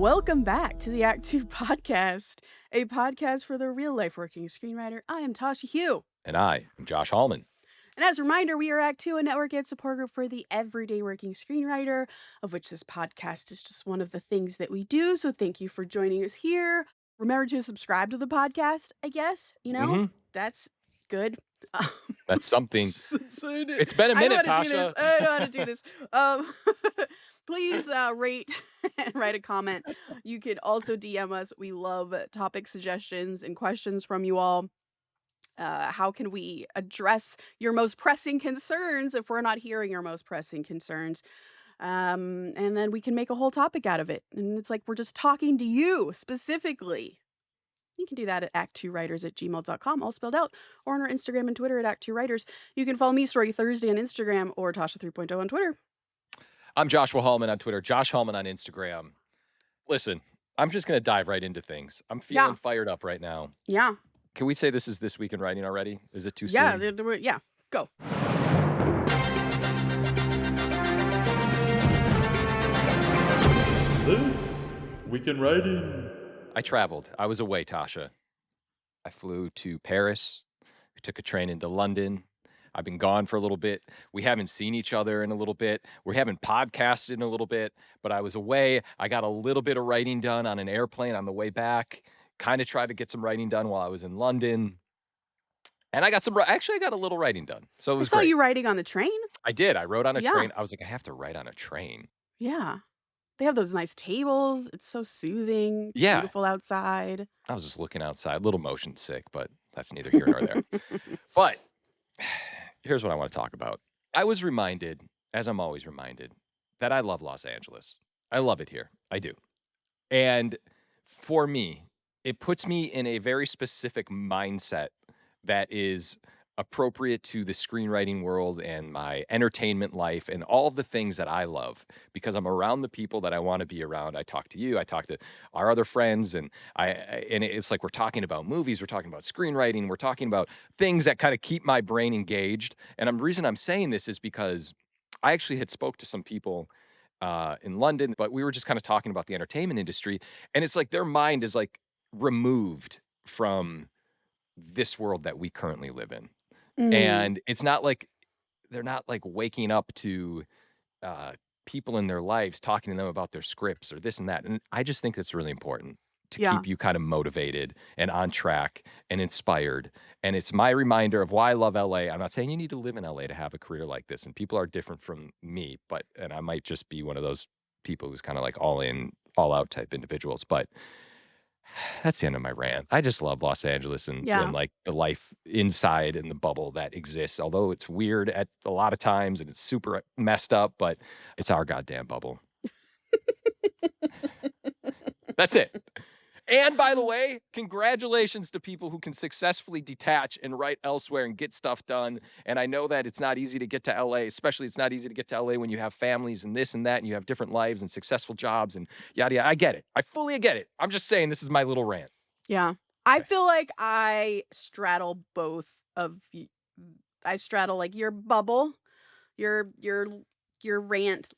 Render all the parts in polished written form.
Welcome back to the Act Two podcast, a podcast for the real life working screenwriter. I am Tasha Hugh. And I am Josh Hallman. And as a reminder, we are Act Two, a network and support group for the everyday working screenwriter, of which this podcast is just one of the things that we do. So thank you for joining us here. Remember to subscribe to the podcast, I guess. That's good. That's something. It's been a I know minute, how to do this. Tasha. I know how to do this. Please rate and write a comment. You could also DM us. We love topic suggestions and questions from you all. How can we address your most pressing concerns if we're not hearing your most pressing concerns? And then we can make a whole topic out of it. And it's like we're just talking to you specifically. You can do that at ActTwoWriters@gmail.com, all spelled out, or on our Instagram and Twitter at ActTwoWriters. You can follow me, Story Thursday, on Instagram, or Tasha 3.0 on Twitter. I'm Joshua Hallman on Twitter, Josh Hallman on Instagram. Listen, I'm just going to dive right into things. I'm feeling fired up right now. Yeah. Can we say this is This Week in Writing already? Is it too Yeah, soon? yeah, go. This Week in Writing. I traveled. I was away, Tasha. I flew to Paris. We took a train into London. I've been gone for a little bit. We haven't seen each other in a little bit. We haven't podcasted in a little bit, but I was away. I got a little bit of writing done on an airplane on the way back. Kind of tried to get some writing done while I was in London. And I got I got a little writing done. So it was I saw great. you writing on the train. I did. I wrote on a Yeah. train. I was like, I have to write on a train. Yeah. They have those nice tables. It's so soothing. It's Yeah. beautiful outside. I was just looking outside, a little motion sick, but that's neither here nor there. But here's what I want to talk about. I was reminded, as I'm always reminded, that I love Los Angeles. I love it here. I do. And for me, it puts me in a very specific mindset that is appropriate to the screenwriting world and my entertainment life and all of the things that I love because I'm around the people that I want to be around. I talk to you, I talk to our other friends, and and it's like we're talking about movies, we're talking about screenwriting, we're talking about things that kind of keep my brain engaged. And the reason I'm saying this is because I actually had spoke to some people in London, but we were just kind of talking about the entertainment industry, and it's like their mind is like removed from this world that we currently live in. And it's not like they're not like waking up to people in their lives talking to them about their scripts or this and that. And I just think that's really important to Yeah. keep you kind of motivated and on track and inspired. And it's my reminder of why I love LA. I'm not saying you need to live in LA to have a career like this. And people are different from me, and I might just be one of those people who's kind of like all in, all out type individuals. But that's the end of my rant. I just love Los Angeles and like the life inside and the bubble that exists. Although it's weird at a lot of times and it's super messed up, but it's our goddamn bubble. That's it. And by the way, congratulations to people who can successfully detach and write elsewhere and get stuff done. And I know that it's not easy to get to LA, especially it's not easy to get to LA when you have families and this and that, and you have different lives and successful jobs and yada, yada. I get it. I fully get it. I'm just saying this is my little rant. Yeah. I feel like I straddle both of I straddle like your bubble, your rant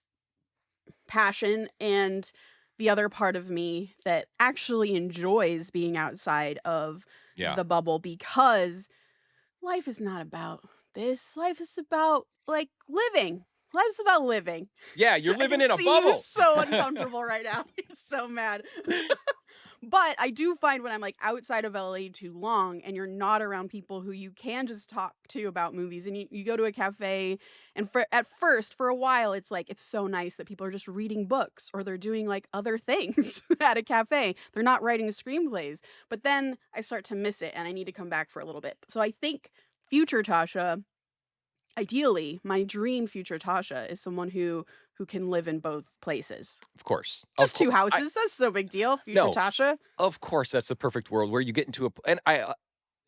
passion, and the other part of me that actually enjoys being outside of the bubble because life is not about this. Life is about like living. Life's about living. Yeah, you're living in a see bubble. You so uncomfortable right now. You're so mad. But I do find when I'm like outside of LA too long and you're not around people who you can just talk to about movies and you go to a cafe and at first for a while it's like it's so nice that people are just reading books or they're doing like other things at a cafe. They're not writing screenplays. But then I start to miss it and I need to come back for a little bit. So I think future Tasha, ideally, my dream future Tasha is someone who can live in both places. Of course. Just two houses. That's no big deal. Future Tasha. Of course, that's the perfect world where you get into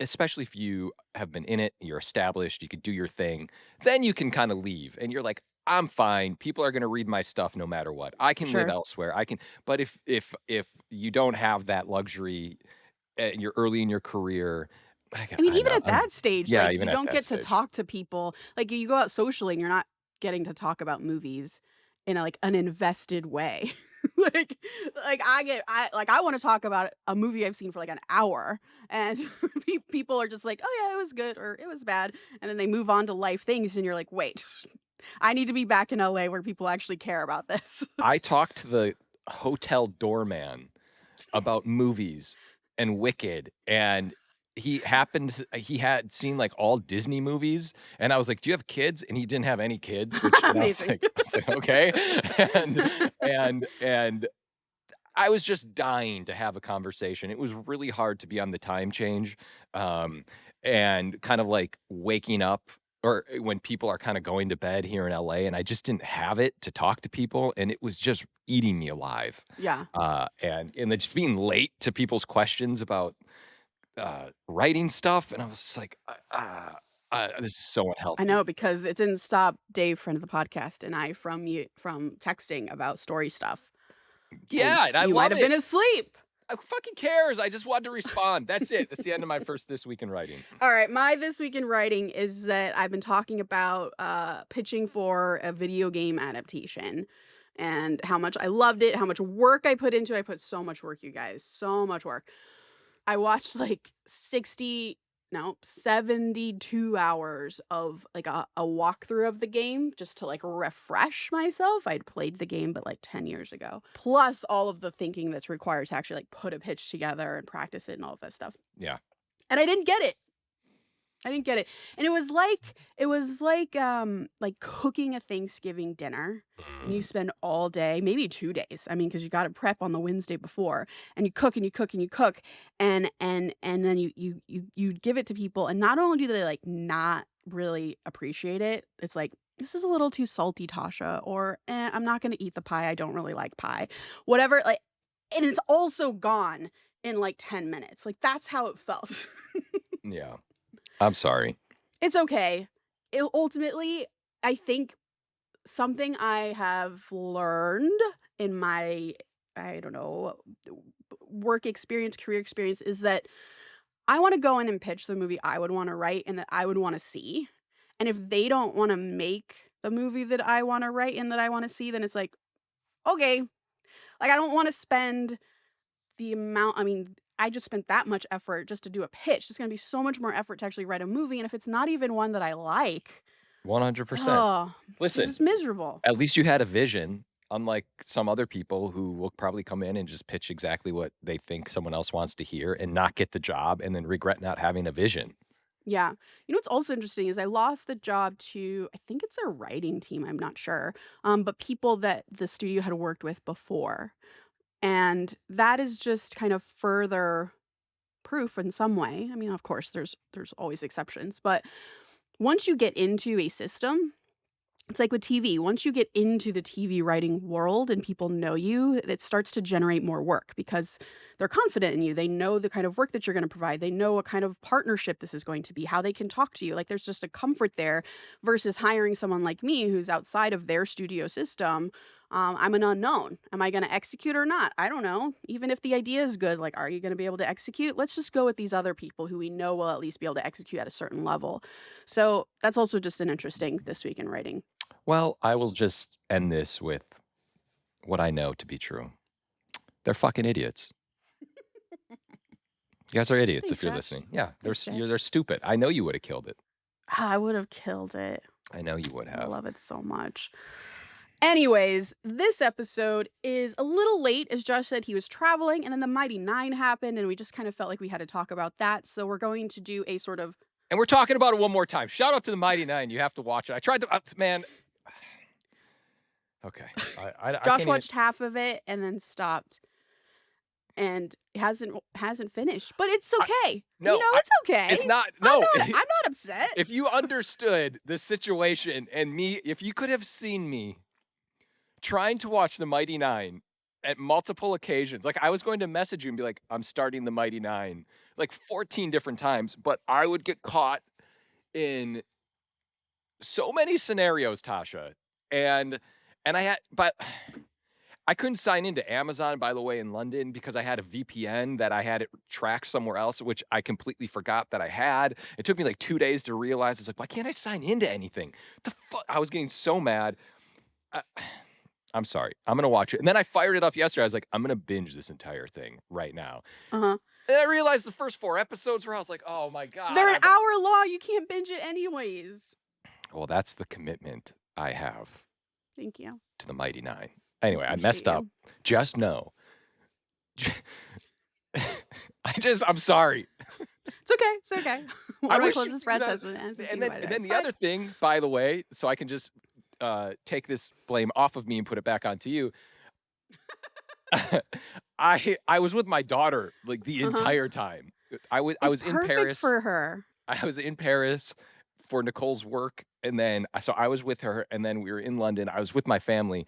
especially if you have been in it, you're established, you could do your thing, then you can kind of leave and you're like, I'm fine. People are going to read my stuff no matter what. I can live elsewhere. But if you don't have that luxury and you're early in your career, even at that stage, like you even don't get to talk to people. Like you go out socially and you're not getting to talk about movies in an invested way. like I want to talk about a movie I've seen for like an hour, and people are just like, "Oh yeah, it was good," or "It was bad," and then they move on to life things, and you're like, "Wait, I need to be back in LA where people actually care about this." I talked to the hotel doorman about movies and Wicked, and he had seen, like, all Disney movies, and I was like, "Do you have kids?" And he didn't have any kids, which and Amazing. I was like, "Okay." And and I was just dying to have a conversation. It was really hard to be on the time change, um, and kind of like waking up or when people are kinda going to bed here in LA, and I just didn't have it to talk to people, and it was just eating me alive. Yeah, And then just being late to people's questions about, writing stuff, and I was just like, this is so I know unhealthy." because it didn't stop Dave, friend of the podcast, and I from texting about story stuff, and Yeah, and I you might love have it. been asleep. Who fucking cares? I just wanted to respond. That's it. That's the end of my first This Week in Writing. All right, my this week in writing is that I've been talking about pitching for a video game adaptation and how much I loved it, how much work I put into it. I put so much work, you guys, so much work. I watched like 60, no, 72 hours of like a walkthrough of the game just to like refresh myself. I'd played the game, but like 10 years ago. Plus all of the thinking that's required to actually like put a pitch together and practice it and all of that stuff. Yeah. And I didn't get it. I didn't get it. And like cooking a Thanksgiving dinner and you Mm. spend all day, maybe 2 days. I mean, cuz you got to prep on the Wednesday before and you cook and you cook and you cook and then you give it to people and not only do they like not really appreciate it, it's like this is a little too salty, Tasha, or I'm not going to eat the pie. I don't really like pie. Whatever, like, and it's also gone in like 10 minutes. Like that's how it felt. Yeah. I'm sorry. It's okay. Ultimately, I think something I have learned in my, I don't know, work experience, career experience is that I wanna go in and pitch the movie I would wanna write and that I would wanna see, and if they don't wanna make the movie that I wanna write and that I wanna see, then it's like, "Okay." Like, I don't wanna spend the amount I mean, I just spent that much effort just to do a pitch. It's gonna be so much more effort to actually write a movie, and if it's not even one that I like, 100%. oh, it's Listen, just miserable. at least you had a vision, unlike some other people who will probably come in and just pitch exactly what they think someone else wants to hear and not get the job and then regret not having a vision. Yeah. You know what's also interesting is I lost the job to I think it's a writing team, I'm not sure, but people that the studio had worked with before, and that is just kind of further proof in some way. I mean, of course, there's always exceptions, but once you get into a system, it's like with TV. Once you get into the TV writing world and people know you, it starts to generate more work because they're confident in you. They know the kind of work that you're going to provide. They know what kind of partnership this is going to be, how they can talk to you. Like there's just a comfort there versus hiring someone like me who's outside of their studio system. I'm an unknown. Am I going to execute or not? I don't know. Even if the idea is good, like, are you going to be able to execute? Let's just go with these other people who we know will at least be able to execute at a certain level. So that's also just an interesting this week in writing. Well, I will just end this with what I know to be true. They're fucking idiots. You guys are idiots Thanks, if you're Josh. listening. Yeah, Thanks, they're Josh. stupid. I know you would have killed it. Ah, I would have killed it. I know you would I have. love it so much. Anyways, this episode is a little late. As Josh said, he was traveling, and then the Mighty Nine happened, and we just kind of felt like we had to talk about that. So we're going to do a sort of And we're talking about it one more time. Shout out to the Mighty Nine. You have to watch it. I tried to, man. Okay, I Josh can't even. watched half of it and then stopped and hasn't finished. But it's I, okay. no, It's okay. it's not. No, I'm not upset. if you understood the situation and me, if you could have seen me trying to watch the Mighty Nine at multiple occasions, like I was going to message you and be like, I'm starting the Mighty Nine like 14 different times, but I would get caught in so many scenarios, Tasha. And and I had but I couldn't sign into Amazon, by the way, in London because I had a VPN that I had it tracked somewhere else, which I completely forgot that I had. It took me like 2 days to realize. It's like, why can't I sign into anything? The fuck? I was getting so mad. I I'm sorry. I'm gonna watch it. And then I fired it up yesterday. I was like, I'm gonna binge this entire thing right now. Uh-huh. And I realized the first 4 episodes where I was like, "Oh my god, They're an I've" hour long, you can't binge it anyways. well, that's the commitment I have Thank you. to the Mighty Nine. I Anyway, I appreciate messed up. you. Just know. I'm sorry. It's okay, it's okay. One I of my wish you closest you friends know, hasn't seen and then Mighty and Night. then It's the fine. other thing, by the way, so I can just, take this blame off of me and put it back onto you. I was with my daughter, like, the Uh-huh. entire time. I It's was in perfect Paris. for her. I was in Paris for Nicole's work, and then so I was with her, and then we were in London. I was with my family.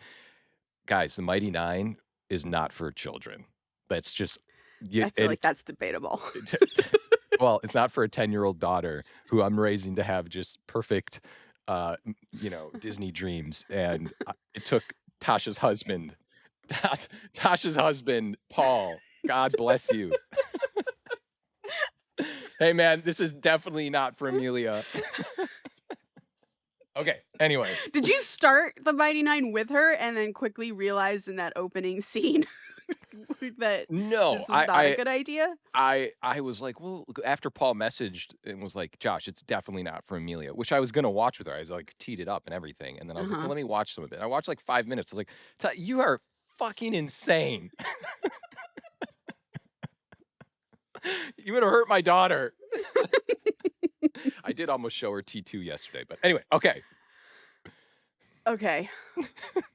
Guys, The Mighty Nine is not for children. That's just you I feel like it that's debatable. t t well, it's not for a 10-year-old daughter who I'm raising to have just perfect, Disney dreams, and, it took Tasha's husband Tasha's husband, Paul, God bless you. Hey, man, this is definitely not for Amelia. Okay, anyway. Did you start The Mighty Nine with her and then quickly realize in that opening scene that No, this was not a good idea? I was like, "Well," after Paul messaged and was like, "Josh, it's definitely not for Amelia," which I was gonna watch with her. I was, like, teed it up and everything, and then I was like, "Well, Uh-huh. let me watch some of it." And I watched, like, 5 minutes. I was like, You are fucking insane. You would have hurt my daughter." I did almost show her T2 yesterday, but anyway, okay. Okay. You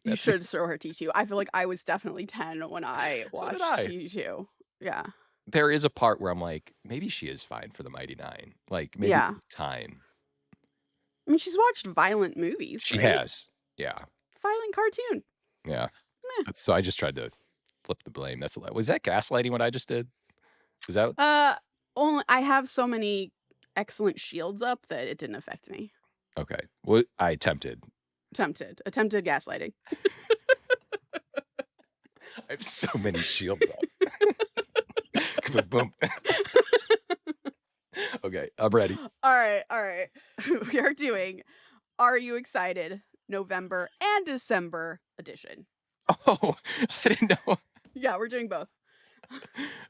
That's should show her T2. I feel like I was definitely 10 when I so did watched I. T2. Yeah. There is a part where I'm like, "Maybe she is fine for the Mighty Nine." Like, maybe Yeah. it's time. I mean, she's watched violent movies, She right? has. Yeah, Violent cartoon. yeah. Meh. So I just tried to flip the blame. That's a lot. Was that gaslighting what I just did? Is that Uh, only I have so many excellent shields up that it didn't affect me. okay? What I attempted. Attempted gaslighting. I have so many shields up. Boom. Okay, I'm ready. All right. We are doing Are You Excited? November and December edition. Oh, I didn't know. Yeah, we're doing both.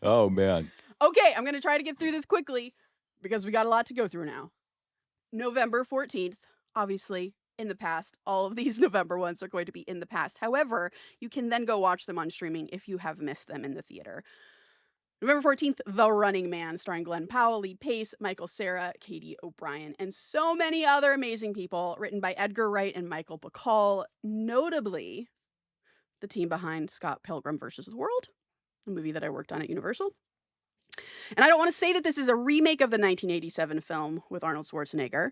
Oh man. Okay, I'm gonna try to get through this quickly because we got a lot to go through now. November 14th, obviously, in the past. All of these November ones are going to be in the past. However, you can then go watch them on streaming if you have missed them in the theater. November 14th, The Running Man, starring Glenn Powell, Lee Pace, Michael Cera, Katie O'Brien, and so many other amazing people, written by Edgar Wright and Michael Bacall, notably the team behind Scott Pilgrim vs. the World, a movie that I worked on at Universal. And I don't want to say that this is a remake of the 1987 film with Arnold Schwarzenegger,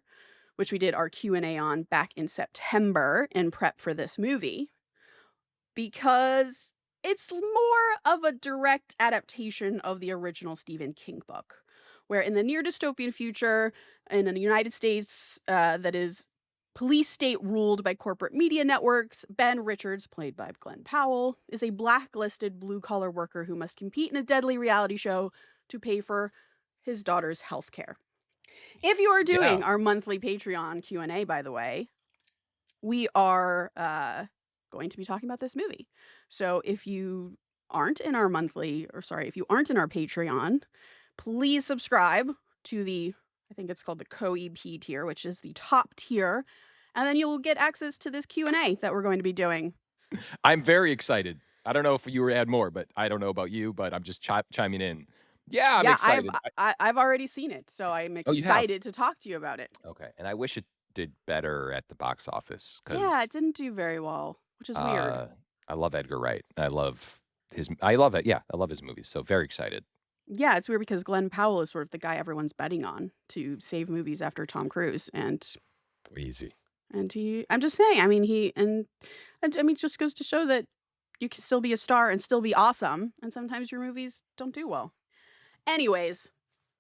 which we did our Q&A on back in September in prep for this movie, because it's more of a direct adaptation of the original Stephen King book, where in the near dystopian future, in a United States that is police state ruled by corporate media networks, Ben Richards, played by Glenn Powell, is a blacklisted blue-collar worker who must compete in a deadly reality show to pay for his daughter's health care. If you are Yeah. doing our monthly Patreon Q&A, by the way, we are going to be talking about this movie. So if you aren't in our if you aren't in our Patreon, please subscribe to I think it's called the Co-EP tier, which is the top tier, and then you'll get access to this Q&A that we're going to be doing. I'm very excited. I don't know if you were add more, but I don't know about you, but I'm just chiming in. Yeah, I'm Yeah, excited. I've already seen it, so I'm Oh, you have? excited to talk to you about it. Okay, and I wish it did better at the box office Yeah, because it didn't do very well, which is weird. I love Edgar Wright. I love I love it. Yeah, I love his movies. So very excited. Yeah, it's weird because Glenn Powell is sort of the guy everyone's betting on to save movies after Tom Cruise, and Easy. I'm just saying, I mean, I mean, it just goes to show that you can still be a star and still be awesome, and sometimes your movies don't do well. Anyways,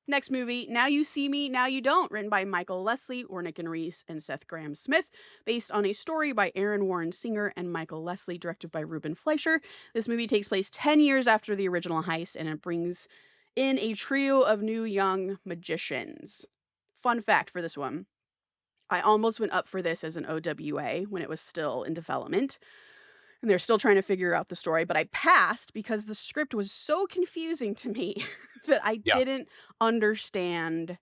next movie, Now You See Me, Now You Don't, written by Michael Leslie, Ornick and Reese, and Seth Graham-Smith, based on a story by Aaron Warren Singer and Michael Leslie, directed by Ruben Fleischer. This movie takes place 10 years after the original heist, and it brings in a trio of new young magicians. Fun fact for this one, I almost went up for this as an OWA when it was still in development. and they're still trying to figure out the story, but I passed because the script was so confusing to me that I Yeah. didn't understand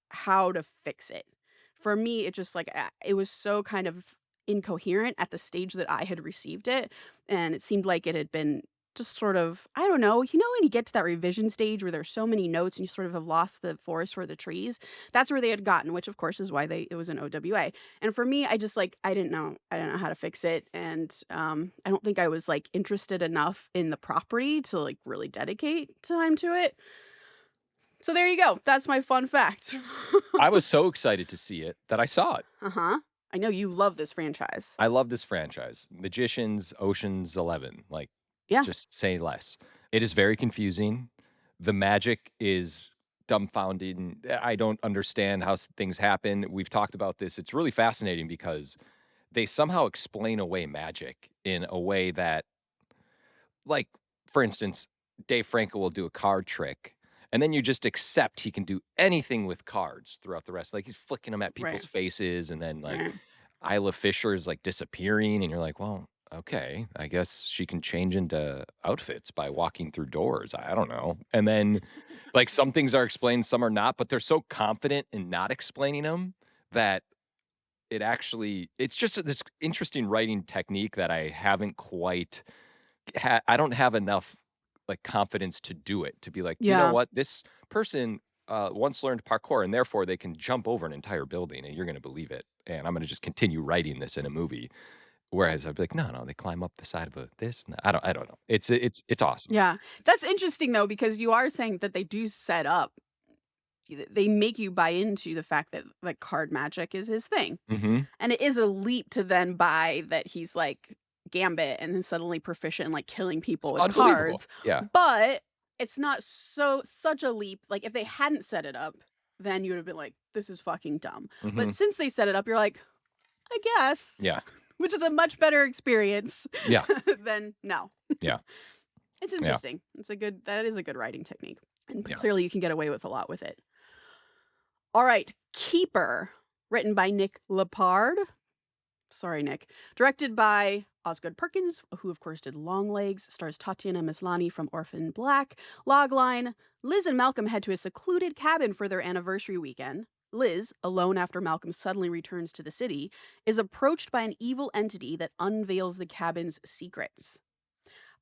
how to fix it. For me, it just like it was so kind of incoherent at the stage that I had received it, and it seemed like it had been just sort of I don't know, when you get to that revision stage where there's so many notes and you sort of have lost the forest for the trees, that's where they had gotten, which of course is why it was an OWA. And for me, I just like I didn't know how to fix it, and I don't think I was like interested enough in the property to like really dedicate time to it. So there you go. That's my fun fact. I was so excited to see it that I saw it. Uh-huh. I know you love this franchise. I love this franchise. Magicians, Ocean's 11, like, Yeah, just say less. It is very confusing. The magic is dumbfounding. I don't understand how things happen. We've talked about this. It's really fascinating because they somehow explain away magic in a way that, like, for instance, Dave Franco will do a card trick, and then you just accept he can do anything with cards throughout the rest. Like, he's flicking them at right, people's faces, and then, like, right. Isla Fisher is, like, disappearing, and you're like, "Well, okay, I guess she can change into outfits by walking through doors." I don't know. And then, like, some things are explained, some are not, but they're so confident in not explaining them that it's just this interesting writing technique that I haven't quite I don't have enough, like, confidence to do it, to be like, "You know Yeah. what? This person, once learned parkour, and therefore they can jump over an entire building, and you're gonna believe it, and I'm gonna just continue writing this in a movie." Whereas I'd be like, "No, no, they climb up the side of a this and that." I don't know. It's awesome. Yeah. That's interesting though, because you are saying that they do set up they make you buy into the fact that like card magic is his thing. Mhm. And it is a leap to then buy that he's like Gambit and then suddenly proficient in like killing It's people with unbelievable. cards. Yeah. But it's not such a leap. Like if they hadn't set it up, then you would have been like, this is fucking dumb. But Mhm. since they set it up, you're like, I guess, Yeah. which is a much better experience Yeah. than no. Yeah. It's Yeah. interesting. That is a good writing technique. And Yeah. clearly you can get away with a lot with it. All right, Keeper, written by Nick Lepard. Sorry, Nick. Directed by Osgood Perkins, who of course did Longlegs, stars Tatiana Maslany from Orphan Black. Logline: Liz and Malcolm head to a secluded cabin for their anniversary weekend. Liz, alone after Malcolm suddenly returns to the city, is approached by an evil entity that unveils the cabin's secrets.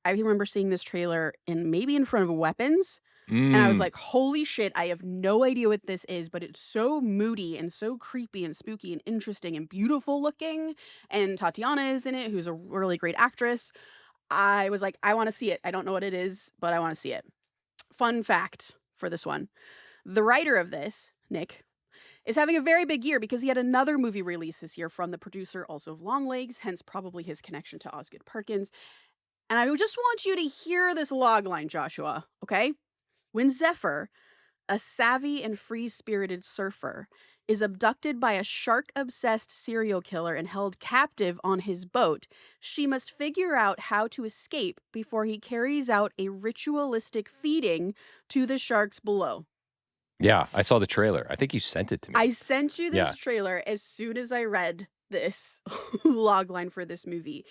I remember seeing this trailer maybe in front of Weapons, and I was Mm. like, "Holy shit, I have no idea what this is, but it's so moody and so creepy and spooky and interesting and beautiful looking." And Tatiana is in it, who's a really great actress. I was like, "I wanna see it. I don't know what it is, but I wanna see it." Fun fact for this one. The writer of this, Nick, is having a very big year because he had another movie release this year from the producer also of Longlegs, hence probably his connection to Osgood Perkins. And I just want you to hear this logline, Joshua, okay? When Zephyr, a savvy and free spirited surfer, is abducted by a shark obsessed serial killer and held captive on his boat, she must figure out how to escape before he carries out a ritualistic feeding to the sharks below. Yeah, I saw the trailer. I think you sent it to I me. sent you Yeah. this trailer as soon as I read this logline for this movie.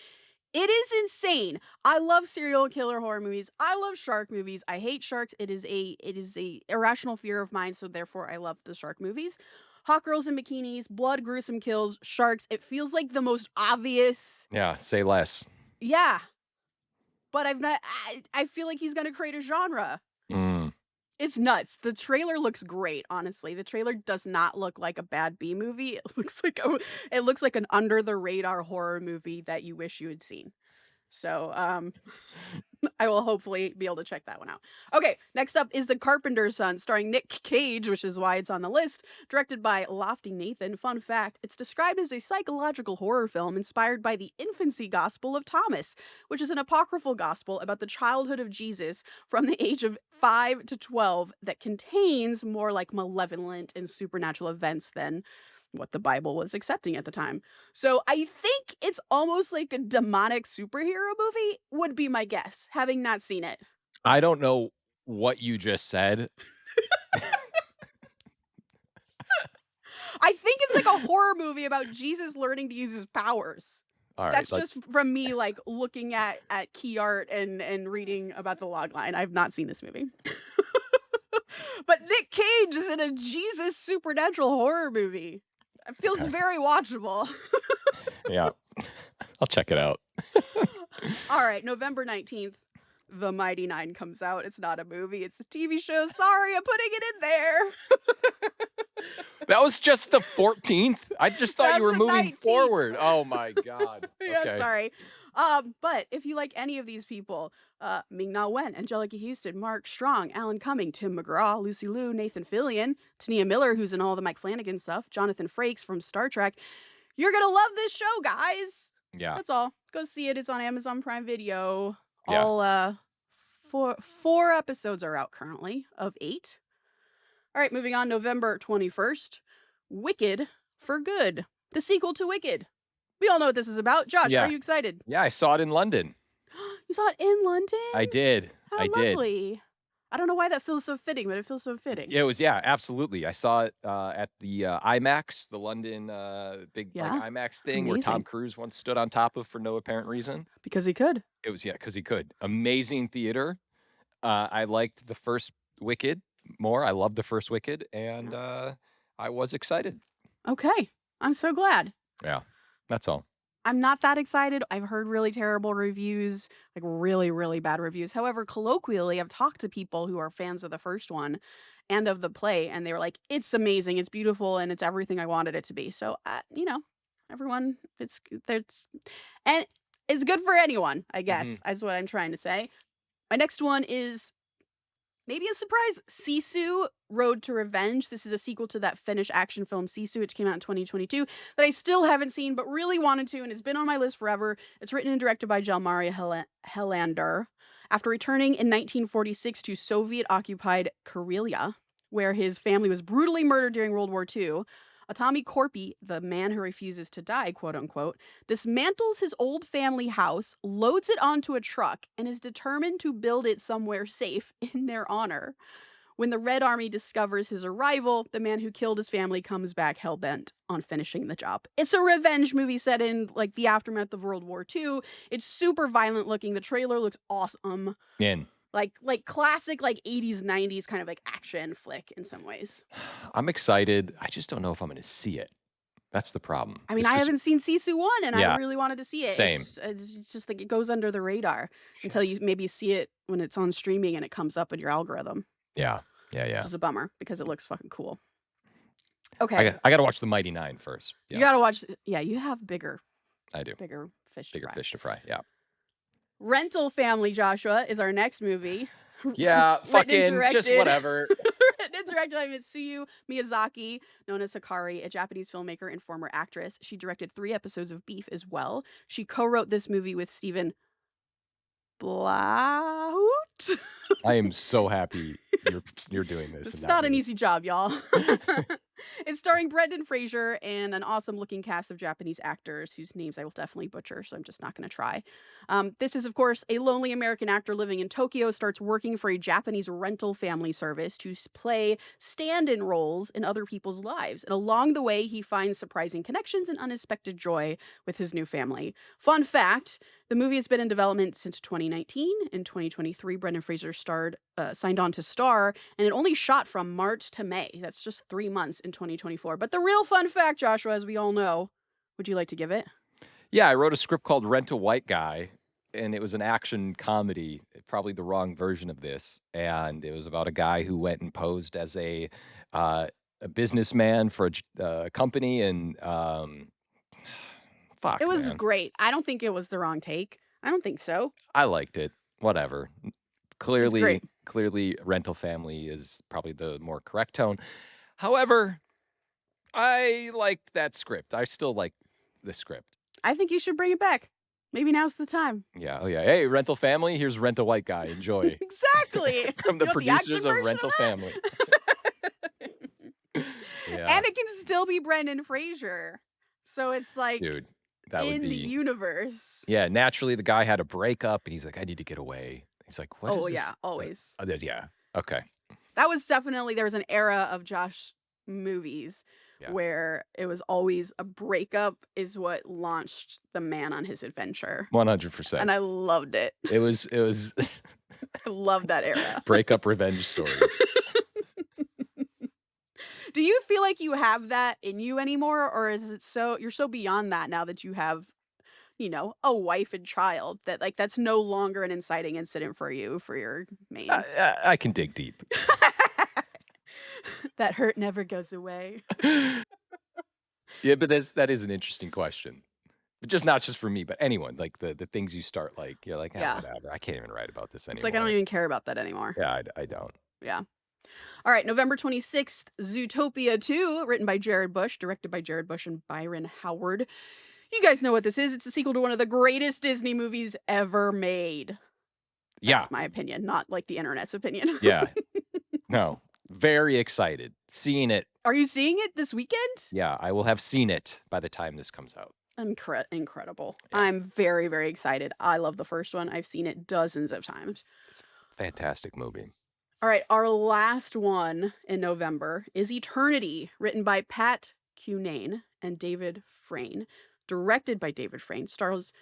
It is insane. I love serial killer horror movies. I love shark movies. I hate sharks. It is a irrational fear of mine, so therefore I love the shark movies. Hot girls in bikinis, blood, gruesome kills, sharks. It feels like the most obvious. Yeah, say less. Yeah, but I feel like he's going to create a genre. Mm. It's nuts. The trailer looks great, honestly. The trailer does not look like a bad B movie. It looks like an under the radar horror movie that you wish you had seen. So, I will hopefully be able to check that one out. Okay, next up is The Carpenter's Son, starring Nick Cage, which is why it's on the list, directed by Lofty Nathan. Fun fact, it's described as a psychological horror film inspired by the infancy gospel of Thomas, which is an apocryphal gospel about the childhood of Jesus from the age of 5 to 12 that contains more like malevolent and supernatural events than what the Bible was accepting at the time. So I think it's almost like a demonic superhero movie would be my guess, having not seen it. I don't know what you just said. I think it's like a horror movie about Jesus learning to use his powers. All right, That's just let's from me, like, looking at key art and reading about the log line. I've not seen this movie. But Nick Cage is in a Jesus supernatural horror movie. It feels okay. very watchable. Yeah. I'll check it out. All right, November 19th, The Mighty Nine comes out. It's not a movie, it's a TV show. Sorry, I'm putting it in there. That was just the 14th? I just thought you That's were the moving 19th. forward. Oh my god. Yeah, Okay. sorry. But if you like any of these people, Ming-Na Wen, Angelica Houston, Mark Strong, Alan Cumming, Tim McGraw, Lucy Liu, Nathan Fillion, Tania Miller, who's in all the Mike Flanagan stuff, Jonathan Frakes from Star Trek, you're gonna love this show, guys. Yeah. That's all. Go see it. It's on Amazon Prime Video. Yeah. All four episodes are out currently of 8. All right, moving on. November 21st, Wicked for Good, the sequel to Wicked. We all know what this is about. Josh, are Yeah. you excited? Yeah, I saw it in London. You saw it in London? I did. How I did. lovely. I don't know why that feels so fitting, but it feels so fitting. It was absolutely. I saw it at the IMAX, the London big like Yeah, IMAX thing where Tom amazing. Cruise once stood on top of for no apparent reason. Because he could. It was because he could. Amazing theater. I liked the first Wicked more. I loved the first Wicked, and I was excited. Okay. I'm so glad. Yeah, that's all. I'm not that excited. I've heard really terrible reviews, like really, really bad reviews. However, colloquially, I've talked to people who are fans of the first one and of the play, and they were like, it's amazing, it's beautiful, and it's everything I wanted it to be. So, everyone, and it's good for anyone, I guess, is what I'm trying to say. My next one is maybe a surprise. Sisu Road to Revenge. This is a sequel to that Finnish action film Sisu, which came out in 2022, that I still haven't seen, but really wanted to, and has been on my list forever. It's written and directed by Jalmari Helander. After returning in 1946 to Soviet-occupied Karelia, where his family was brutally murdered during World War II, Atami Korpi, the man who refuses to die, quote unquote, dismantles his old family house, loads it onto a truck, and is determined to build it somewhere safe in their honor. When the Red Army discovers his arrival, the man who killed his family comes back hell-bent on finishing the job. It's a revenge movie set in like the aftermath of World War II. It's super violent looking. The trailer looks awesome. Like classic like 80s 90s kind of like action flick in some ways. I'm excited. I just don't know if I'm going to see it. That's the problem. I mean, It's I just haven't seen Sisu 1 and I really wanted to see it. Same. It's just like it goes under the radar until you maybe see it when it's on streaming and it comes up in your algorithm. Yeah. Which is a bummer because it looks fucking cool. Okay. I got to watch The Mighty Nine first. Yeah. You got to watch. Yeah, you have bigger I do. Bigger fish to Bigger fry. fish to fry. Yeah. Rental Family, Joshua, is our next movie. Yeah, fucking just whatever. Written and directed by Mitsuyo Miyazaki, known as Hikari, a Japanese filmmaker and former actress. She directed 3 episodes of Beef as well. She co-wrote this movie with Stephen Blahout. I am so happy you're doing this. It's not an easy job, y'all. It's starring Brendan Fraser and an awesome-looking cast of Japanese actors whose names I will definitely butcher, so I'm just not going to try. This is, of course, a lonely American actor living in Tokyo starts working for a Japanese rental family service to play stand-in roles in other people's lives. And along the way, he finds surprising connections and unexpected joy with his new family. Fun fact, the movie has been in development since 2019. In 2023, Brendan Fraser signed on to star, and it only shot from March to May. That's just 3 months in 2024. But the real fun fact, Joshua, as we all know, would you like to give it? Yeah, I wrote a script called Rent a White Guy, and it was an action comedy, probably the wrong version of this. And it was about a guy who went and posed as a businessman for a company, and fuck, It was man. great. I don't think it was the wrong take. I don't think so. I liked it. Whatever. Clearly, great. rental family is probably the more correct tone. However, I liked that script. I still like the script. I think you should bring it back. Maybe now's the time. Yeah. Oh, yeah. Hey, rental family. Here's Rent a White Guy. Enjoy. Exactly. From the You want the action producers of version Rental of that? Family. Yeah. And it can still be Brendan Fraser. So it's like Dude, that would in be the universe. Yeah, naturally the guy had a breakup and he's like, I need to get away. He's like, what is Oh this? yeah, always. Yeah. Okay. That was definitely, there was an era of Josh movies Yeah. where it was always a breakup is what launched the man on his adventure, 100%. and I loved it. It was I love that era. breakup revenge stories. Do you feel like you have that in you anymore, or is it so you're so beyond that now that you have, a wife and child that, like, that's no longer an inciting incident for you for your I mains? I can dig deep. That hurt never goes away. Yeah, but that is an interesting question. But just not just for me, but anyone, like, the things you start, like, you're like, "Ah, Yeah. whatever. I can't even write about this It's like, I don't anymore." even care about that anymore. Yeah, I don't. Yeah. All right, November 26th, Zootopia 2, written by Jared Bush, directed by Jared Bush and Byron Howard. You guys know what this is. It's a sequel to one of the greatest Disney movies ever made. Yeah, That's my opinion, not like the internet's opinion. yeah. No. Very excited. Seeing it. Are you seeing it this weekend? Yeah, I will have seen it by the time this comes out. Incredible. Yeah, I'm very, very excited. I love the first one. I've seen it dozens of times. it's a fantastic movie. All right, our last one in November is Eternity, written by Pat Cunane and David Frayne, directed by David Frayne, stars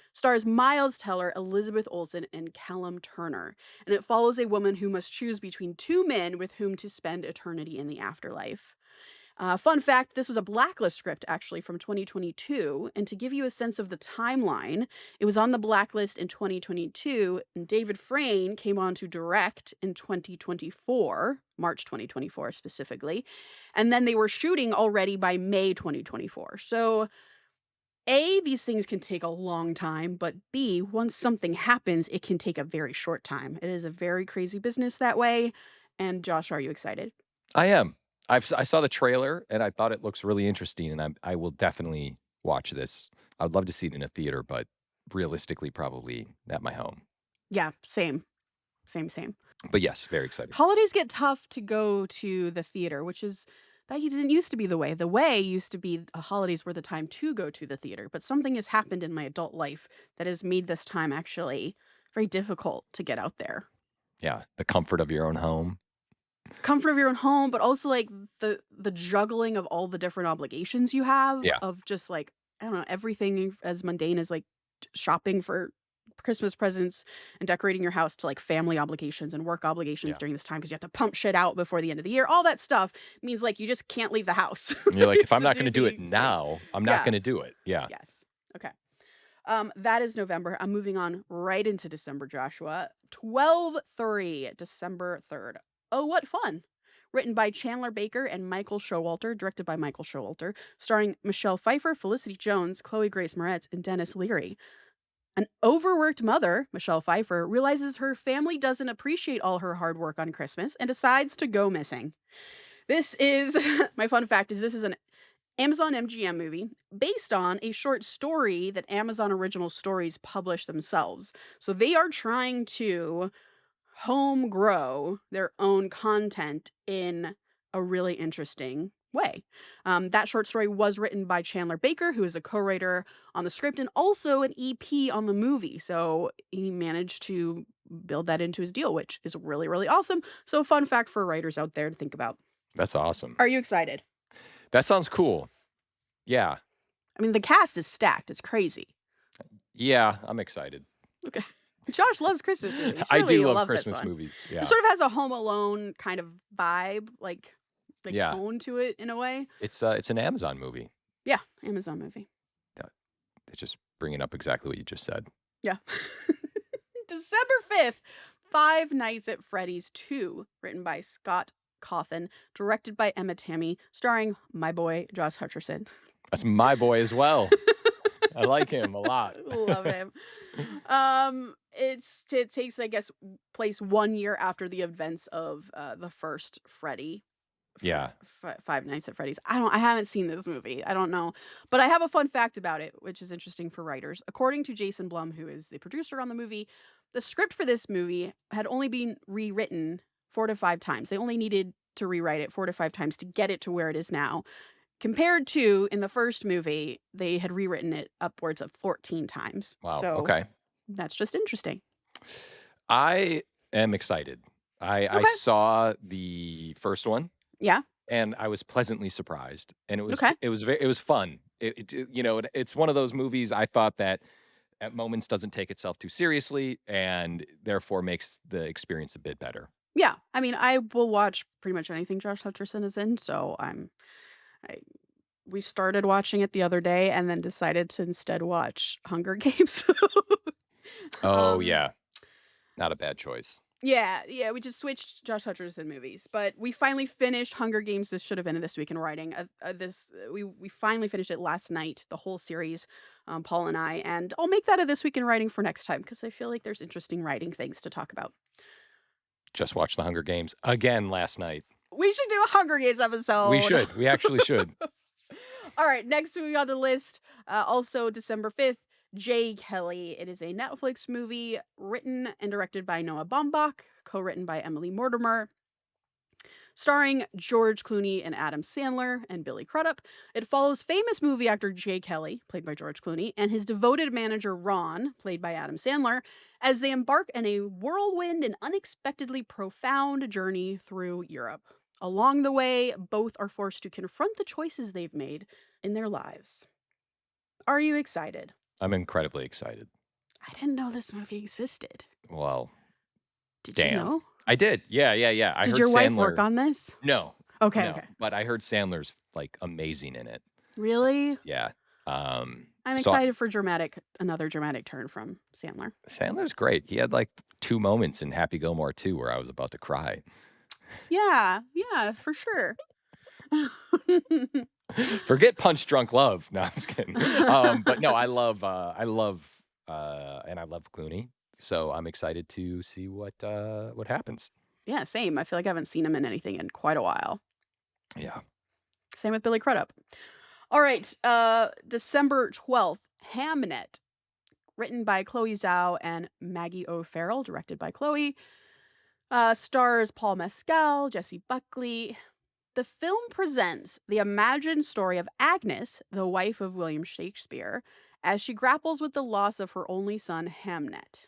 Miles Teller, Elizabeth Olsen, and Callum Turner. And it follows a woman who must choose between two men with whom to spend eternity in the afterlife. Fun fact, this was a blacklist script actually from 2022. And to give you a sense of the timeline, it was on the blacklist in 2022, and David Frayne came on to direct in 2024, March 2024 specifically. And then they were shooting already by May 2024. So, A, these things can take a long time, but B, once something happens, it can take a very short time. It is a very crazy business that way. And Josh, are you excited? I am. I saw the trailer, and I thought it looks really interesting, and I will definitely watch this. I would love to see it in a theater, but realistically, probably at my home. Yeah, same. Same. But yes, very excited. Holidays get tough to go to the theater, which is that didn't used to be the way. The way used to be holidays were the time to go to the theater, but something has happened in my adult life that has made this time actually very difficult to get out there. Yeah, the comfort of your own home. Comfort of your own home, but also like the juggling of all the different obligations you have Yeah, of just like I don't know, everything as mundane as like shopping for Christmas presents and decorating your house to like family obligations and work obligations yeah. during this time because you have to pump shit out before the end of the year. All that stuff means like you just can't leave the house You're like, "If I'm to not do gonna do it these things. now, I'm not Yeah. gonna do it." Yeah. Yes. Okay. That is November. I'm moving on right into December, Joshua. 12/3, December 3rd. Oh, what fun. Written by Chandler Baker and Michael Showalter, directed by Michael Showalter, starring Michelle Pfeiffer, Felicity Jones, Chloe Grace Moretz, and Dennis Leary. An overworked mother, Michelle Pfeiffer, realizes her family doesn't appreciate all her hard work on Christmas and decides to go missing. This is my fun fact is this is an Amazon MGM movie based on a short story that Amazon Original Stories published themselves. So they are trying to home grow their own content in a really interesting way. That short story was written by Chandler Baker, who is a co-writer on the script and also an EP on the movie. So he managed to build that into his deal, which is really, really awesome. So fun fact for writers out there to think about. That's awesome. Are you excited? That sounds cool. Yeah. I mean, the cast is stacked. It's crazy. Yeah, I'm excited. Okay. Josh loves Christmas movies. I Surely do you'll love love this Christmas one. movies. It Yeah. sort of has a Home Alone kind of vibe, like Yeah. tone to it in a way. It's an Amazon movie. Yeah, Amazon movie. It's just bringing up exactly what you just said. Yeah. December 5th, Five Nights at Freddy's 2, written by Scott Cawthon, directed by Emma Tammy, starring my boy Josh Hutcherson. That's my boy as well. I like him a lot. Love him. It takes, I guess, place 1 year after the events of the first Freddy. Yeah. Five Nights at Freddy's. I haven't seen this movie. I don't know. But I have a fun fact about it, which is interesting for writers. According to Jason Blum, who is the producer on the movie, the script for this movie had only been rewritten 4 to 5 times. They only needed to rewrite it 4 to 5 times to get it to where it is now. Compared to in the first movie, they had rewritten it upwards of 14 times. Wow. So Okay. that's just interesting. I am excited. I Okay. saw the first one. Yeah. and I was pleasantly surprised, and Okay. it was fun. It's one of those movies I thought that at moments doesn't take itself too seriously and therefore makes the experience a bit better. Yeah. I mean, I will watch pretty much anything Josh Hutcherson is in, so I we started watching it the other day and then decided to instead watch Hunger Games. Oh, Um, yeah. Not a bad choice. yeah, we just switched Josh Hutcherson movies, but we finally finished Hunger Games. This should have been This Week in Writing. We finally finished it last night, the whole series, Paul and I, and I'll make that a This Week in Writing for next time because I feel like there's interesting writing things to talk about. Just watched The Hunger Games again last night. We should do a Hunger Games We episode. should. We actually should. All right, next movie on the list, also December 5th, Jay Kelly. It is a Netflix movie written and directed by Noah Baumbach, co-written by Emily Mortimer, starring George Clooney and Adam Sandler and Billy Crudup. It follows famous movie actor Jay Kelly, played by George Clooney, and his devoted manager Ron, played by Adam Sandler, as they embark on a whirlwind and unexpectedly profound journey through Europe. Along the way, both are forced to confront the choices they've made in their lives. Are you excited? I'm incredibly excited. I didn't know this movie existed. Well, Did you damn. know? I did. Yeah, yeah, yeah. I Did heard your wife work Sandler. on this? No, Okay, no, okay. but I heard Sandler's, like, amazing in it. Really? Yeah. I'm So excited for another dramatic turn from Sandler. Sandler's great. He had, like, 2 moments in Happy Gilmore 2 where I was about to cry. Yeah, for sure. Forget Punch Drunk Love. No, I'm just kidding. But no, and I love Clooney, so I'm excited to see what happens. Yeah, same. I feel like I haven't seen him in anything in quite a while. Yeah. Same with Billy Crudup. All right, December 12th, Hamnet, written by Chloe Zhao and Maggie O'Farrell, directed by Chloe. Stars Paul Mescal, Jesse Buckley. The film presents the imagined story of Agnes, the wife of William Shakespeare, as she grapples with the loss of her only son, Hamnet.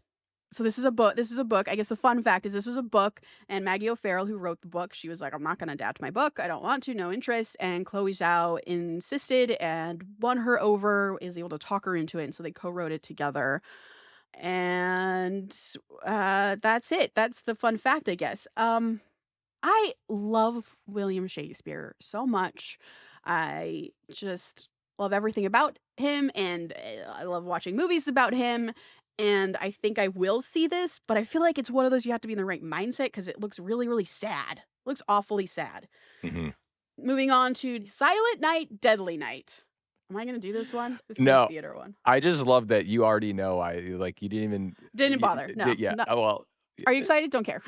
So this is a book. I guess the fun fact is this was a book, and Maggie O'Farrell, who wrote the book, she was like, "I'm not going to adapt my book. I don't want to. No interest." And Chloe Zhao insisted and won her over. Is able to talk her into it, and so they co-wrote it together. And that's it. That's the fun fact, I guess. I love William Shakespeare so much. I just love everything about him, and I love watching movies about him. And I think I will see this, but I feel like it's one of those you have to be in the right mindset because it looks really, really sad. It looks awfully sad. Mhm. Moving on to Silent Night, Deadly Night. Am I going to do this one? This is a No, theater one. I just love that you already know you didn't even Didn't bother. No, yeah. no. Oh, well. Are you excited? Don't care.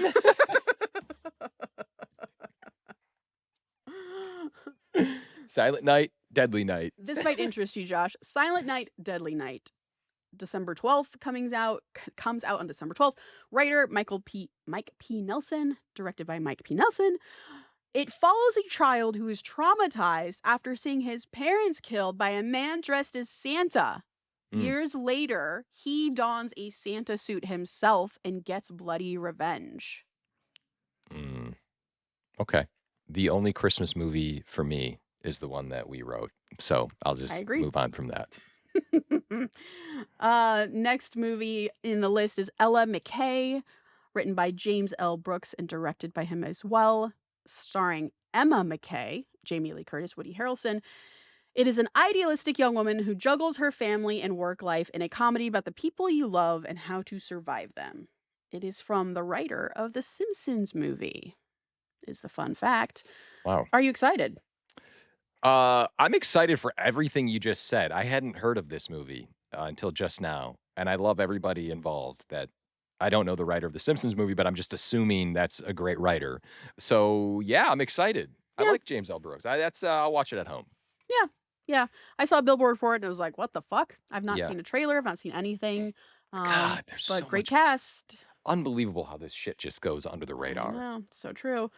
Silent Night, Deadly Night. This might interest you, Josh. Silent Night, Deadly Night. December 12th comes out on December 12th. Writer Mike P. Nelson, directed by Mike P. Nelson. It follows a child who is traumatized after seeing his parents killed by a man dressed as Santa. Mm. Years later, he dons a Santa suit himself and gets bloody revenge. Mm. Okay. The only Christmas movie for me is the one that we wrote. So I'll just agree. move on from that. Next movie in the list is Ella McKay, written by James L. Brooks and directed by him as well, starring Emma McKay, Jamie Lee Curtis, Woody Harrelson. It is an idealistic young woman who juggles her family and work life in a comedy about the people you love and how to survive them. It is from the writer of the Simpsons movie, is the fun fact. Wow. Are you excited? I'm excited for everything you just said. I hadn't heard of this movie until just now, and I love everybody involved. That I don't know the writer of the Simpsons movie, but I'm just assuming that's a great writer. So yeah, I'm excited. I Yeah. like James L. Brooks. I'll watch it at home. Yeah. I saw a billboard for it and I was like, what the fuck? I've not Yeah. seen a trailer. I've not seen anything. God, there's but so great much- cast. Unbelievable how this shit just goes under the I radar. know, so true.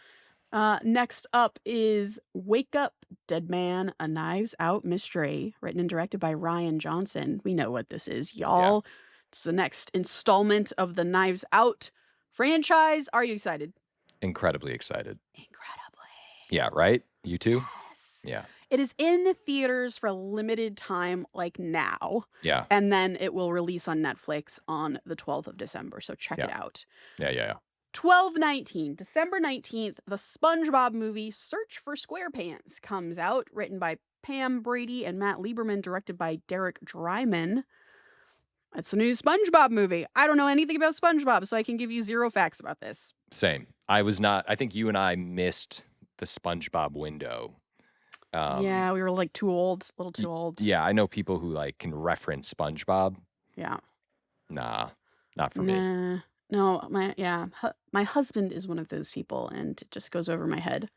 Next up is Wake Up, Dead Man, A Knives Out Mystery, written and directed by Ryan Johnson. We know what this is, y'all. It's the next installment of the Knives Out franchise. Are you excited? Incredibly excited. Incredibly. Yeah, right? You too? Yes. Yeah. It is in theaters for a limited time, like now, Yeah. and then it will release on Netflix on the 12th of December, so check it Yeah. out. Yeah, yeah, yeah. 12/19, December 19th, the SpongeBob movie Search for SquarePants comes out, written by Pam Brady and Matt Lieberman, directed by Derek Dryman. It's a new SpongeBob movie. I don't know anything about SpongeBob, so I can give you 0 facts about this. Same. I think you and I missed the SpongeBob window. Yeah, we were, like, too old, a little Y too old. Yeah, I know people who, like, can reference SpongeBob. Yeah. Nah, not for me. Nah. No, my husband is one of those people, and it just goes over my head.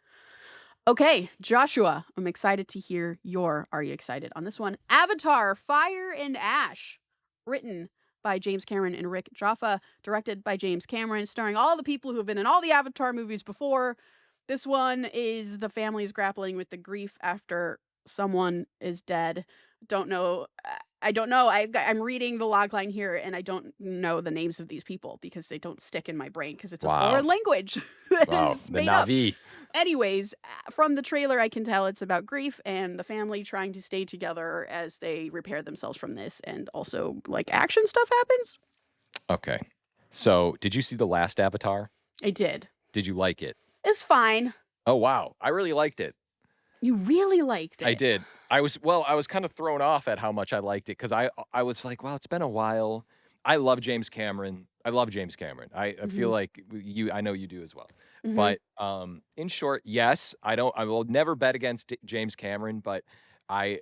Okay, Joshua, I'm excited to hear your Are you excited on this one? Avatar: Fire and Ash, written by James Cameron and Rick Jaffa, directed by James Cameron, starring all the people who have been in all the Avatar movies before. This one is the families grappling with the grief after someone is dead. Don't know. I don't know. I'm reading the logline here, and I don't know the names of these people because they don't stick in my brain because it's a Wow. foreign language that Wow, is the made up. Na'vi. Anyways, from the trailer, I can tell it's about grief and the family trying to stay together as they repair themselves from this, and also, like, action stuff happens. Okay. So, did you see the last Avatar? I did. Did you like it? It's fine. Oh, wow. I really liked it. You really liked I it. did. I was kind of thrown off at how much I liked it because I was like, "Wow, it's been a while." I love James Cameron. I love James Cameron. I feel Mhm. like I know you do as well. Mhm. But, in short, yes, I will never bet against James Cameron, but I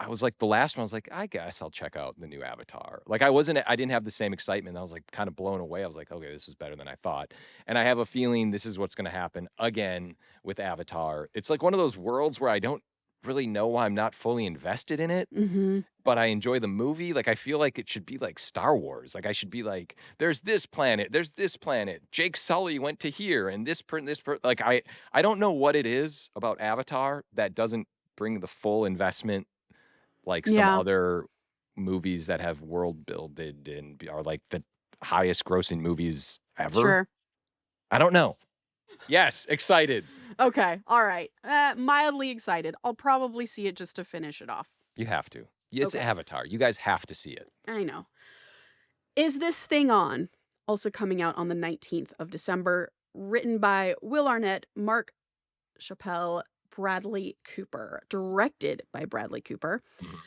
was like the last one, I was like, "I guess I'll check out the new Avatar." Like, I didn't have the same excitement. I was, like, kinda blown away. I was like, "Okay, this is better than I thought." And I have a feeling this is what's gonna happen again with Avatar. It's like one of those worlds where I don't really know why I'm not fully invested in it, Mhm. but I enjoy the movie. Like, I feel like it should be like Star Wars. Like, I should be like, there's this planet. Jake Sully went to here, and like, I don't know what it is about Avatar that doesn't bring the full investment like some Yeah, other movies that have world builded and are like the highest grossing movies ever. sure. I don't know. Yes, excited. Okay, alright. Mildly excited. I'll probably see it just to finish it off. You have to. It's Okay, Avatar. You guys have to see it. I know. Is This Thing On? Also coming out on the 19th of December, written by Will Arnett, Mark Chappelle, Bradley Cooper, directed by Bradley Cooper. Mhm.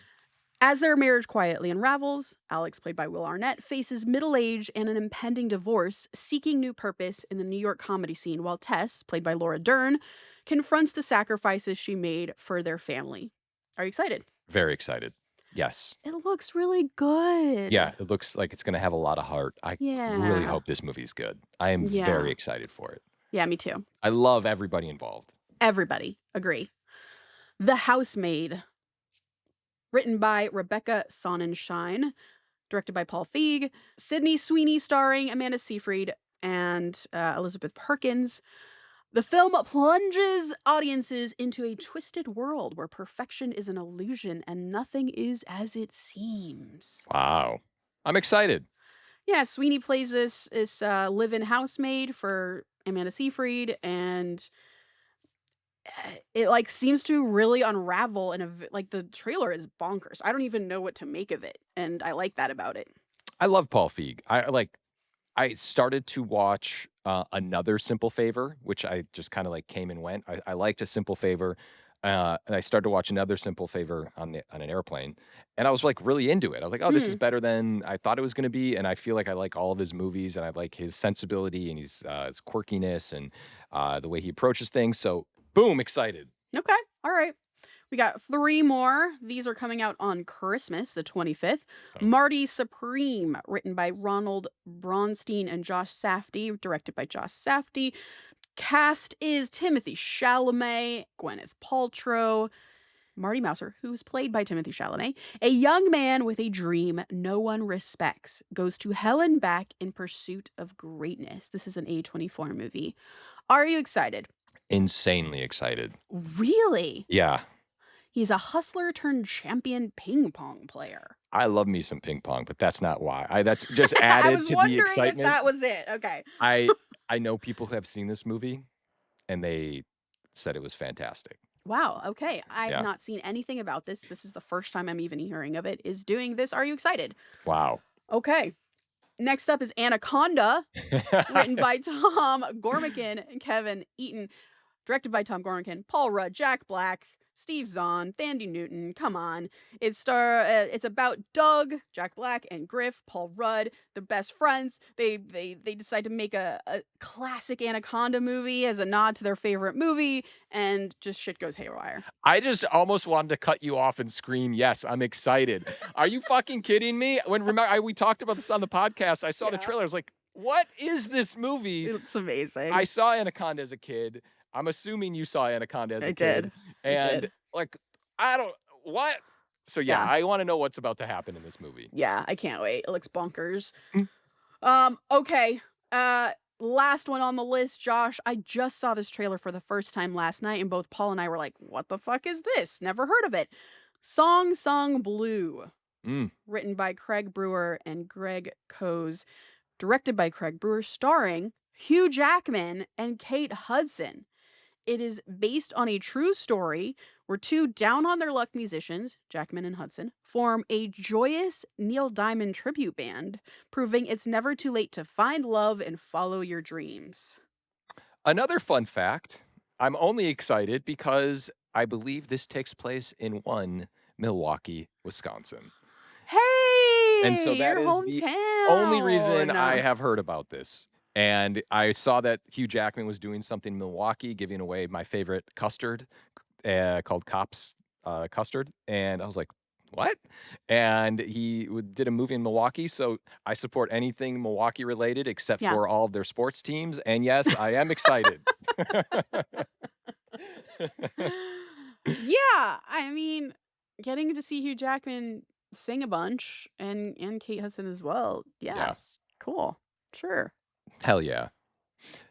As their marriage quietly unravels, Alex, played by Will Arnett, faces middle age and an impending divorce, seeking new purpose in the New York comedy scene, while Tess, played by Laura Dern, confronts the sacrifices she made for their family. Are you excited? Very excited. Yes. It looks really good. Yeah, it looks like it's gonna have a lot of heart. I really Yeah. hope this movie's good. I am very Yeah. excited for it. Yeah, me too. I love everybody involved. Everybody. Agree. The Housemaid, written by Rebecca Sonnenschein, directed by Paul Feig, Sydney Sweeney starring Amanda Seyfried and Elizabeth Perkins. The film plunges audiences into a twisted world where perfection is an illusion and nothing is as it seems. Wow. I'm excited. Yeah, Sweeney plays this live-in housemaid for Amanda Seyfried, and it, like, seems to really unravel in like, the trailer is bonkers. I don't even know what to make of it, and I like that about it. I love Paul Feig. I started to watch, Another Simple Favor, which I just kinda, like, came and went. I liked A Simple Favor, and I started to watch Another Simple Favor on an airplane, and I was, like, really into it. I was like, "Oh, this is Hmm. better than I thought it was gonna be," and I feel like I like all of his movies, and I like his sensibility and his quirkiness and, the way he approaches things, so boom, excited. Okay, alright. We got 3 more. These are coming out on Christmas, the 25th. Oh, Marty Supreme, written by Ronald Bronstein and Josh Safdie, directed by Josh Safdie. Cast is Timothy Chalamet, Gwyneth Paltrow, Marty Mouser, who is played by Timothy Chalamet. A young man with a dream no one respects goes to hell and back in pursuit of greatness. This is an A24 movie. Are you excited? insanely excited. Really? Yeah. He's a hustler turned champion ping pong player. I love me some ping pong, but that's not why. That's just I added was to the wondering if excitement. that was it. Okay. I I know people who have seen this movie, and they said it was fantastic. Wow, okay. I've Yeah. not seen anything about this. This is the first time I'm even hearing of it. Is doing this. Are you excited? Wow. Okay. Next up is Anaconda, written by Tom Gormican and Kevin Eaton. Directed by Tom Gormican, Paul Rudd, Jack Black, Steve Zahn, Thandie Newton. Come on, it's about Doug, Jack Black, and Griff, Paul Rudd. They're best friends. They decide to make a classic Anaconda movie as a nod to their favorite movie, and just shit goes haywire. I just almost wanted to cut you off and scream, "Yes, I'm excited." Are you fucking kidding me? When we talked about this on the podcast, I saw the Yeah, trailer, I was like, "What is this movie?" it's amazing. I saw Anaconda as a kid. I'm assuming you saw Anaconda as I a kid, did. I and, did. like, I don't what? So, yeah, Yeah, I wanna know what's about to happen in this movie. yeah. I can't wait. It looks bonkers. Mm. Okay. Uh Last one on the list, Josh. I just saw this trailer for the first time last night, and both Paul and I were like, what the fuck is this? Never heard of it. Song Sung Blue, Mm. written by Craig Brewer and Greg Coase, directed by Craig Brewer, starring Hugh Jackman and Kate Hudson. It is based on a true story where two down on their luck musicians, Jackman and Hudson, form a joyous Neil Diamond tribute band, proving it's never too late to find love and follow your dreams. Another fun fact, I'm only excited because I believe this takes place in Milwaukee, Wisconsin. And so Hey, that your is the only reason I hometown. have heard about this. And I saw that Hugh Jackman was doing something in Milwaukee, giving away my favorite custard, called Cops Custard. And I was like, what? And he did a movie in Milwaukee. So I support anything Milwaukee related except Yeah. for all of their sports teams. And yes, I am excited. Yeah, I mean, getting to see Hugh Jackman sing a bunch and Kate Hudson as well. Yeah. Yes. Cool. Sure. Hell yeah.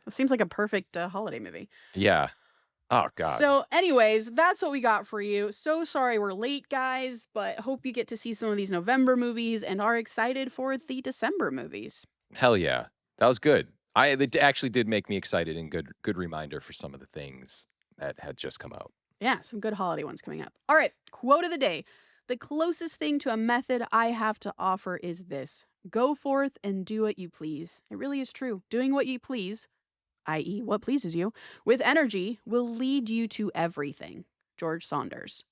It seems like a perfect holiday movie. Yeah. Oh, God. So, anyways, that's what we got for you. So sorry we're late, guys, but hope you get to see some of these November movies and are excited for the December movies. Hell yeah. That was good. It actually did make me excited and good reminder for some of the things that had just come out. Yeah, some good holiday ones coming up. All right, quote of the day. The closest thing to a method I have to offer is this: go forth and do what you please. It really is true. Doing what you please, i.e., what pleases you, with energy will lead you to everything. George Saunders.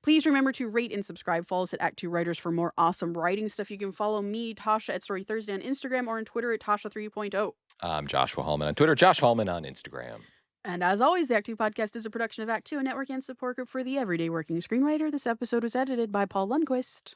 Please remember to rate and subscribe. Follow us at ActTwoWriters for more awesome writing stuff. You can follow me, Tasha, at Story Thursday on Instagram or on Twitter at Tasha 3.0. I'm Joshua Hallman on Twitter, Josh Hallman on Instagram. And as always, the Act Two podcast is a production of Act Two, a network and support group for the everyday working screenwriter. This episode was edited by Paul Lundquist.